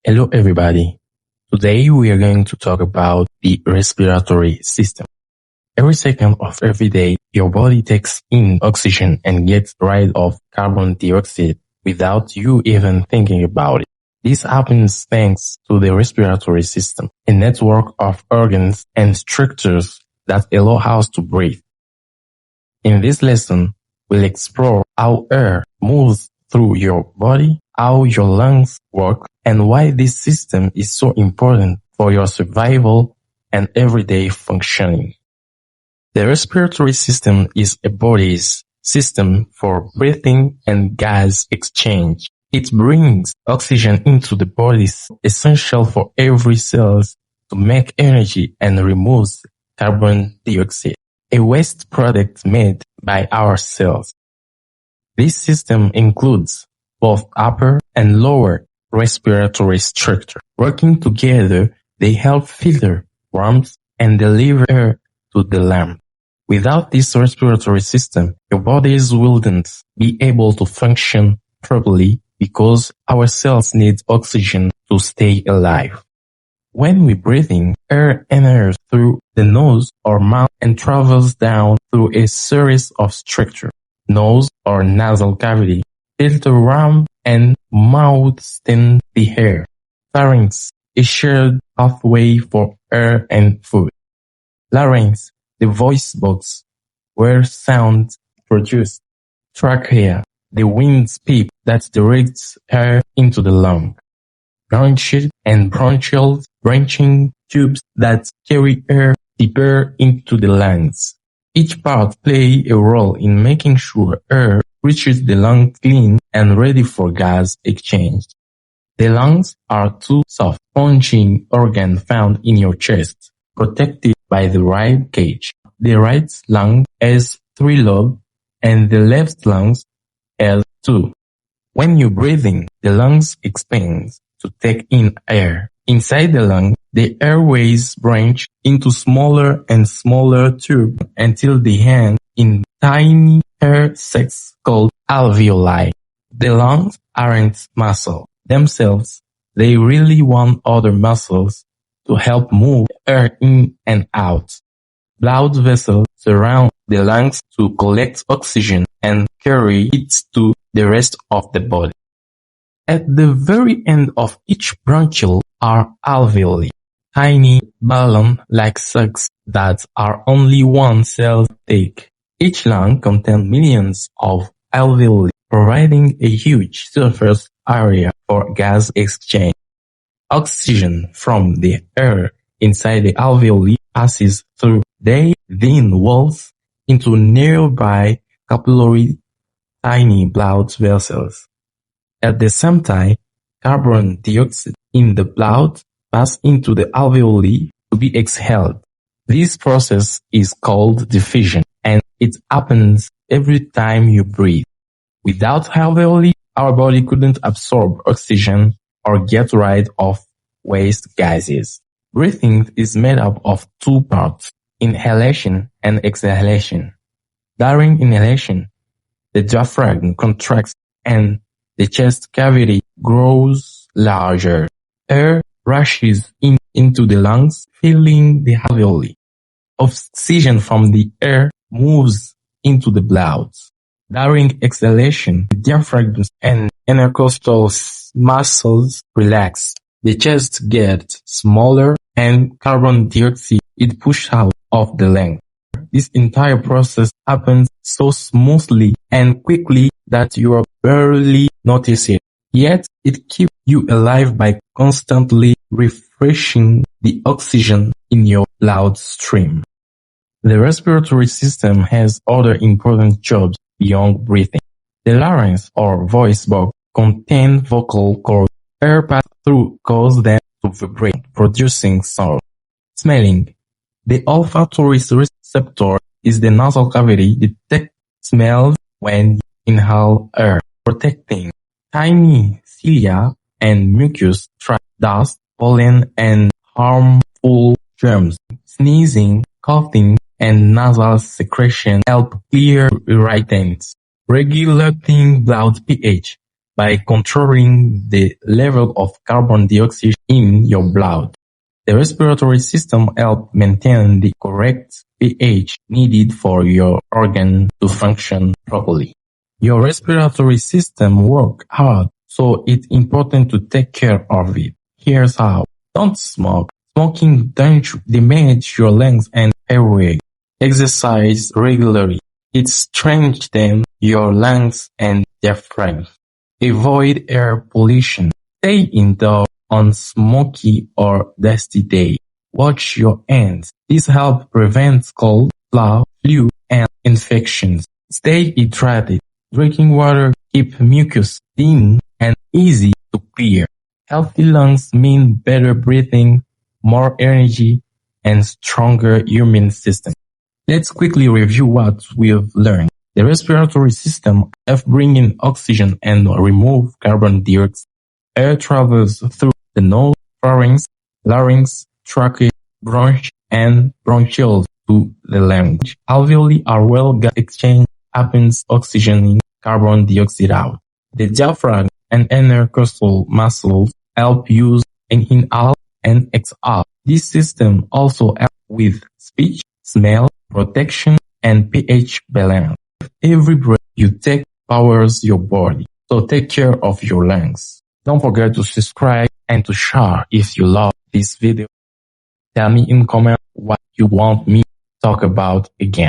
Hello everybody. Today we are going to talk about the respiratory system. Every second of every day, your body takes in oxygen and gets rid of carbon dioxide without you even thinking about it. This happens thanks to the respiratory system, a network of organs and structures that allow us to breathe. In this lesson, we'll explore how air moves through your body, how your lungs work, and why this system is so important for your survival and everyday functioning. The respiratory system is a body's system for breathing and gas exchange. It brings oxygen into the body, essential for every cell to make energy, and removes carbon dioxide, a waste product made by our cells. This system includes both upper and lower respiratory structure. Working together, they help filter warmth and deliver air to the lungs. Without this respiratory system, your bodies wouldn't be able to function properly because our cells need oxygen to stay alive. When we breathe in, air enters through the nose or mouth and travels down through a series of structures. Nose or nasal cavity, filter around, and mouth send the air. Pharynx, a shared pathway for air and food. Larynx, the voice box, where sound produced. Trachea, the windpipe that directs air into the lung. Bronchi and bronchial branching tubes that carry air deeper into the lungs. Each part plays a role in making sure air reaches the lungs clean and ready for gas exchange. The lungs are two soft, spongy organs found in your chest, protected by the rib cage. The right lung has 3 lobes and the left lung has 2. When you breathe in, the lungs expand to take in air. Inside the lung, the airways branch into smaller and smaller tubes until they end in tiny air sacs called alveoli. The lungs aren't muscles themselves. They really want other muscles to help move air in and out. Blood vessels surround the lungs to collect oxygen and carry it to the rest of the body. At the very end of each bronchiole are alveoli, tiny balloon-like sacs that are only one cell thick. Each lung contains millions of alveoli, providing a huge surface area for gas exchange. Oxygen from the air inside the alveoli passes through their thin walls into nearby capillary tiny blood vessels. At the same time, carbon dioxide in the blood passes into the alveoli to be exhaled. This process is called diffusion, and it happens every time you breathe. Without alveoli, our body couldn't absorb oxygen or get rid of waste gases. Breathing is made up of 2 parts, inhalation and exhalation. During inhalation, the diaphragm contracts and the chest cavity grows larger. Air rushes into the lungs, filling the alveoli. Oxygen from the air moves into the blood. During exhalation, the diaphragm and intercostal muscles relax. The chest gets smaller and carbon dioxide is pushed out of the lung. This entire process happens so smoothly and quickly that you barely notice it. Yet, it keeps you alive by constantly refreshing the oxygen in your bloodstream. The respiratory system has other important jobs beyond breathing. The larynx or voice box contains vocal cords. Air passes through cause them to vibrate, producing sound. Smelling. The olfactory receptor is the nasal cavity detects smells when you inhale air, protecting tiny cilia and mucus tract dust, pollen, and harmful germs. Sneezing, coughing, and nasal secretion help clear irritants. Regulating blood pH. by controlling the level of carbon dioxide in your blood. The respiratory system helps maintain the correct pH needed for your organ to function properly. Your respiratory system works hard, so it's important to take care of it. Here's how. Don't smoke. Smoking damages your lungs and airway. Exercise regularly. It strengthens your lungs and diaphragm. Avoid air pollution. Stay indoors on smoky or dusty days. Wash your hands. This helps prevent cold, flu, and infections. Stay hydrated. Drinking water keeps mucus thin and easy to clear. Healthy lungs mean better breathing, more energy, and stronger immune system. Let's quickly review what we've learned. The respiratory system helps bring in oxygen and remove carbon dioxide. Air travels through the nose, larynx, trachea, bronchi, and bronchioles to the lungs. Alveoli are where gas exchange happens, oxygenating carbon dioxide out. The diaphragm and intercostal muscles help use and inhale and exhale. This system also helps with speech, smell, protection, and pH balance. Every breath you take powers your body, so take care of your lungs. Don't forget to subscribe and to share if you love this video. Tell me in comment what you want me to talk about again.